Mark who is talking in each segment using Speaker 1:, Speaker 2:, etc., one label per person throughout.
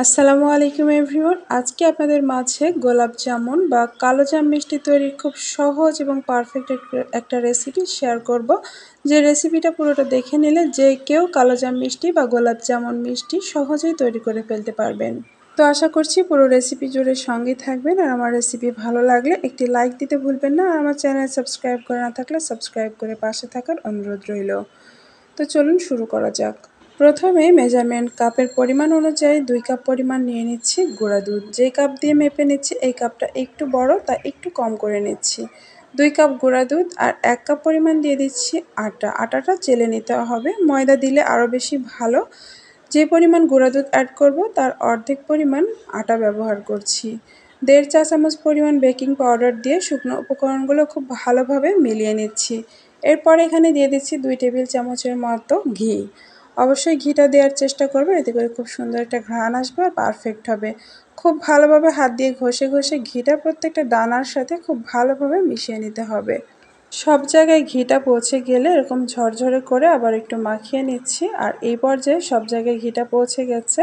Speaker 1: আসসালামু আলাইকুম এভরিওয়ান। আজকে আপনাদের মাঝে গোলাপ জামুন বা কালোজাম মিষ্টি তৈরির খুব সহজ এবং পারফেক্ট একটা রেসিপি শেয়ার করব। যে রেসিপিটা পুরোটা দেখে নিলে যে কেউ কালোজাম মিষ্টি বা গোলাপ জামুন মিষ্টি সহজেই তৈরি করে ফেলতে পারবেন। তো আশা করছি পুরো রেসিপি জুড়ে সঙ্গেই থাকবেন, আর আমার রেসিপি ভালো লাগলে একটি লাইক দিতে ভুলবেন না, আর আমার চ্যানেল সাবস্ক্রাইব করে না থাকলে সাবস্ক্রাইব করে পাশে থাকার অনুরোধ রইল। তো চলুন শুরু করা যাক। প্রথমে মেজারমেন্ট কাপের পরিমাণ অনুযায়ী 2 কাপ পরিমাণ নিয়ে নিচ্ছি গুঁড়া দুধ। যে কাপ দিয়ে মেপে নিচ্ছি এই কাপটা একটু বড়, তাই একটু কম করে নিচ্ছি। 2 কাপ গুঁড়া দুধ আর 1 কাপ পরিমাণ দিয়ে দিচ্ছি আটা। আটাটা চেলে নিতে হবে, ময়দা দিলে আরও বেশি ভালো। যে পরিমাণ গুঁড়া দুধ অ্যাড করব তার অর্ধেক পরিমাণ আটা ব্যবহার করছি। 1.5 চা চামচ পরিমাণ বেকিং পাউডার দিয়ে শুকনো উপকরণগুলো খুব ভালোভাবে মিলিয়ে নিচ্ছি। এরপর এখানে দিয়ে দিচ্ছি 2 টেবিল চামচের মতো ঘি। অবশ্যই ঘিটা দেওয়ার চেষ্টা করবেন, এতে করে খুব সুন্দর একটা ঘ্রাণ আসবে আর পারফেক্ট হবে। খুব ভালোভাবে হাত দিয়ে ঘষে ঘষে ঘিটা প্রত্যেকটা দানার সাথে খুব ভালোভাবে মিশিয়ে নিতে হবে। সব জায়গায় ঘিটা পৌঁছে গেলে এরকম ঝরঝরে করে আবার একটু মাখিয়ে নিচ্ছি, আর এই পর্যায়ে সব জায়গায় ঘিটা পৌঁছে গেছে।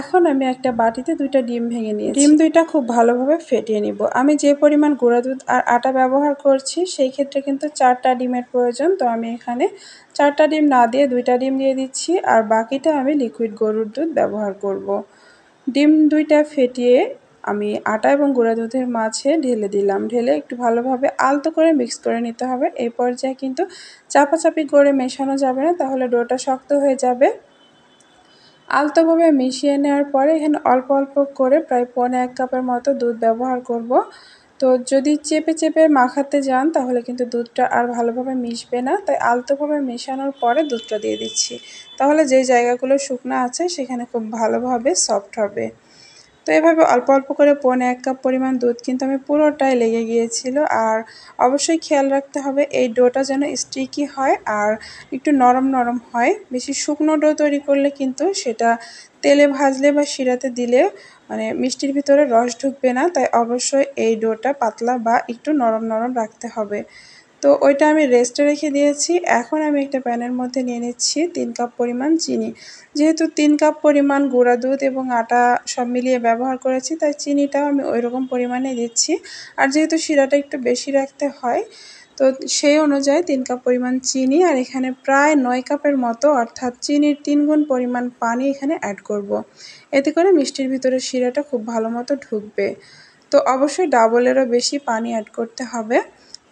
Speaker 1: এখন আমি একটা বাটিতে 2টা ডিম ভেঙে নিয়েছি। ডিম 2টা খুব ভালোভাবে ফেটিয়ে নিব। আমি যে পরিমাণ গুঁড়া দুধ আর আটা ব্যবহার করছি সেই ক্ষেত্রে কিন্তু 4টা ডিমের প্রয়োজন, তো আমি এখানে 4টা ডিম না দিয়ে 2টা ডিম দিয়ে দিচ্ছি, আর বাকিটা আমি লিকুইড গরুর দুধ ব্যবহার করব। ডিম 2টা ফেটিয়ে আমি আটা এবং গুঁড়া দুধের মাঝে ঢেলে দিলাম। ঢেলে একটু ভালোভাবে আলতো করে মিক্স করে নিতে হবে। এই পর্যায়ে কিন্তু চাপাচাপি করে মেশানো যাবে না, তাহলে ডোটা শক্ত হয়ে যাবে। আলতোভাবে মিশিয়ে নেওয়ার পরে এখানে অল্প অল্প করে প্রায় 1.25 কাপের মতো দুধ ব্যবহার করব। তো যদি চেপে চেপে মাখাতে যান তাহলে কিন্তু দুধটা আর ভালোভাবে মিশবে না, তাই আলতোভাবে মেশানোর পরে দুধটা দিয়ে দিচ্ছি। তাহলে যে জায়গাগুলো শুকনো আছে সেখানে খুব ভালোভাবে সফট হবে। তো এভাবে অল্প অল্প করে 1.25 কাপ পরিমাণ দুধ কিন্তু আমি পুরোটাই লেগে গিয়েছিল। আর অবশ্যই খেয়াল রাখতে হবে এই ডোটা যেন স্টিকি হয় আর একটু নরম নরম হয়। বেশি শুকনো ডো তৈরি করলে কিন্তু সেটা তেলে ভাজলে বা শিরাতে দিলে মানে মিষ্টির ভিতরে রস ঢুকবে না, তাই অবশ্যই এই ডোটা পাতলা বা একটু নরম নরম রাখতে হবে। তো ওইটা আমি রেস্টে রেখে দিয়েছি। এখন আমি একটা প্যানের মধ্যে নিয়ে নিচ্ছি 3 কাপ পরিমাণ চিনি। যেহেতু 3 কাপ পরিমাণ গুঁড়া দুধ এবং আটা সব মিলিয়ে ব্যবহার করেছি, তাই চিনিটাও আমি ওইরকম পরিমাণে দিচ্ছি। আর যেহেতু শিরাটা একটু বেশি রাখতে হয়, তো সেই অনুযায়ী 3 কাপ পরিমাণ চিনি, আর এখানে প্রায় 9 কাপের মতো অর্থাৎ চিনির 3 গুণ পরিমাণ পানি এখানে অ্যাড করব। এতে করে মিষ্টির ভিতরে শিরাটা খুব ভালো মতো ঢুকবে। তো অবশ্যই ডাবলেরও বেশি পানি অ্যাড করতে হবে।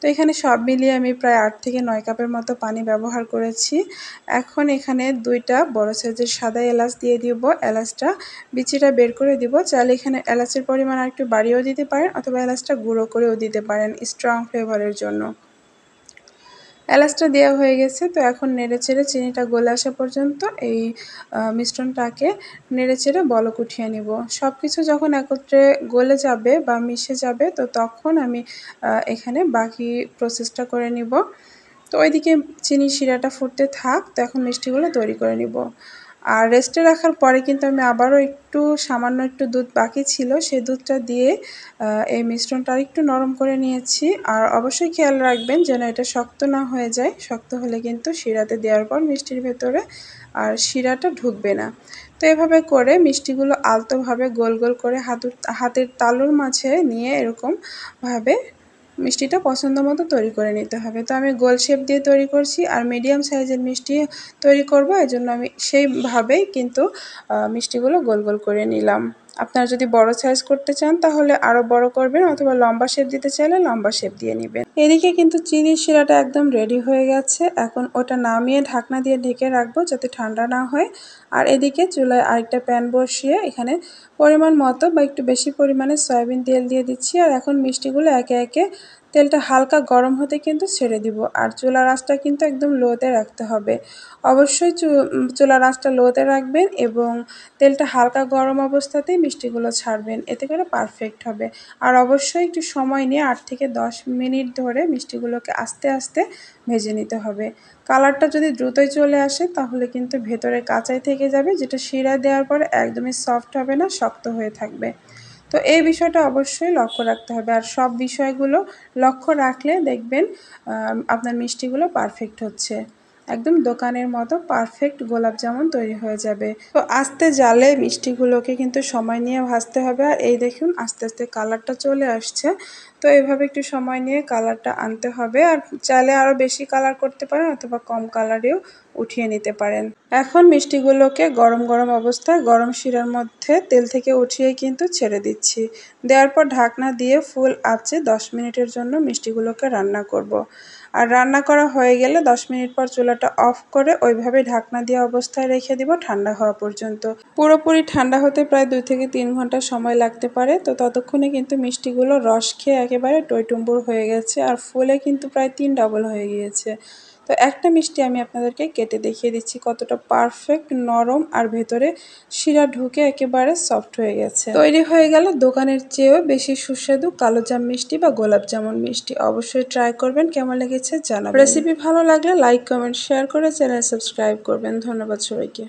Speaker 1: তো এখানে সব মিলিয়ে আমি প্রায় 8 থেকে 9 কাপের মতো পানি ব্যবহার করেছি। এখন এখানে 2টা বড় সাইজের সাদা এলাচ দিয়ে দিব। এলাচটা বিচিটা বের করে দিব। চাইলে এখানে এলাচের পরিমাণ আরেকটু বাড়িয়েও দিতে পারেন, অথবা এলাচটা গুঁড়ো করেও দিতে পারেন স্ট্রং ফ্লেভারের জন্য। এলাচটা দেওয়া হয়ে গেছে, তো এখন নেড়েচেড়ে চিনিটা গলে আসা পর্যন্ত এই মিশ্রণটাকে নেড়েচেড়ে বলক উঠিয়ে নিব। সব কিছু যখন একত্রে গলে যাবে বা মিশে যাবে, তো তখন আমি এখানে বাকি প্রসেসটা করে নিব। তো ওইদিকে চিনির শিরাটা ফুটতে থাক, তো এখন মিষ্টিগুলো তৈরি করে নিব। আর রেস্টে রাখার পরে কিন্তু আমি আবারও সামান্য একটু দুধ বাকি ছিল, সেই দুধটা দিয়ে এই মিশ্রণটা আরেকটু নরম করে নিয়েছি। আর অবশ্যই খেয়াল রাখবেন যেন এটা শক্ত না হয়ে যায়। শক্ত হলে কিন্তু শিরাতে দেওয়ার পর মিষ্টির ভেতরে আর শিরাটা ঢুকবে না। তো এভাবে করে মিষ্টিগুলো আলতোভাবে গোল গোল করে হাতের তালুর মাঝে নিয়ে এরকমভাবে মিষ্টিটা পছন্দ মতো তৈরি করে নিতে হবে। তো আমি গোল শেপ দিয়ে তৈরি করছি, আর মিডিয়াম সাইজের মিষ্টি তৈরি করব, এজন্য আমি সেইভাবেই কিন্তু মিষ্টিগুলো গোল গোল করে নিলাম। আপনারা যদি বড় সাইজ করতে চান তাহলে আরও বড় করবেন, অথবা লম্বা শেপ দিতে চাইলে লম্বা শেপ দিয়ে নেবেন। এদিকে কিন্তু চিনির শিরাটা একদম রেডি হয়ে গেছে। এখন ওটা নামিয়ে ঢাকনা দিয়ে ঢেকে রাখবো যাতে ঠান্ডা না হয়। আর এদিকে চুলায় আরেকটা প্যান বসিয়ে এখানে পরিমাণ মতো বা একটু বেশি পরিমাণে সয়াবিন তেল দিয়ে দিচ্ছি। আর এখন মিষ্টিগুলো একে একে তেলটা হালকা গরম হতে কিন্তু ছেড়ে দিব। আর চুলার আঁচটা কিন্তু একদম লোতে রাখতে হবে। অবশ্যই চুলার আঁচটা লোতে রাখবেন এবং তেলটা হালকা গরম অবস্থাতেই মিষ্টিগুলো ছাড়বেন, এতে করে পারফেক্ট হবে। আর অবশ্যই একটু সময় নিয়ে 8 থেকে 10 মিনিট ধরে মিষ্টিগুলোকে আস্তে আস্তে ভেজে নিতে হবে। কালারটা যদি দ্রুতই চলে আসে তাহলে কিন্তু ভেতরে কাঁচাই থেকে যাবে, যেটা শিরা দেওয়ার পরে একদমই সফট হবে না, শক্ত হয়ে থাকবে। তো এই বিষয়টা অবশ্যই লক্ষ্য রাখতে হবে। আর সব বিষয়গুলো লক্ষ্য রাখলে দেখবেন আপনার মিষ্টিগুলো পারফেক্ট হচ্ছে। একদম দোকানের মতো পারফেক্ট গোলাপ জামুন তৈরি হয়ে যাবে। তো আস্তে জালে মিষ্টিগুলোকে কিন্তু সময় নিয়ে ভাজতে হবে। আর এই দেখুন আস্তে আস্তে কালারটা চলে আসছে। তো এভাবে একটু সময় নিয়ে কালারটা আনতে হবে। আর চাইলে আরও বেশি কালার করতে পারেন অথবা কম কালারেও উঠিয়ে নিতে পারেন। এখন মিষ্টিগুলোকে গরম গরম অবস্থায় গরম শিরার মধ্যে তেল থেকে উঠিয়ে কিন্তু ছেড়ে দিচ্ছি। দেওয়ার পর ঢাকনা দিয়ে ফুল আঁচে 10 মিনিটের জন্য মিষ্টিগুলোকে রান্না করব। আর রান্না করা হয়ে গেলে 10 মিনিট পর চুলাটা অফ করে ওইভাবে ঢাকনা দেওয়া অবস্থায় রেখে দিব ঠান্ডা হওয়া পর্যন্ত। পুরোপুরি ঠান্ডা হতে প্রায় 2 থেকে 3 ঘন্টা সময় লাগতে পারে। তো ততক্ষণে কিন্তু মিষ্টিগুলো রস খেয়ে একেবারে টইটুম্বুর হয়ে গেছে আর ফুলে কিন্তু প্রায় 3 ডাবল হয়ে গিয়েছে। তো একটা মিষ্টি আমি আপনাদেরকে কেটে দেখিয়ে দিচ্ছি কতটা পারফেক্ট নরম আর ভেতরে শিরা ঢুকে একেবারে সফট হয়ে গেছে। তৈরি হয়ে গেল দোকানের চেয়েও বেশি সুস্বাদু কালোজাম মিষ্টি বা গোলাপ জামুন মিষ্টি। অবশ্যই ট্রাই করবেন, কেমন লেগেছে জানাবেন। রেসিপি ভালো লাগলে লাইক কমেন্ট শেয়ার করে চ্যানেল সাবস্ক্রাইব করবেন। ধন্যবাদ সবাইকে।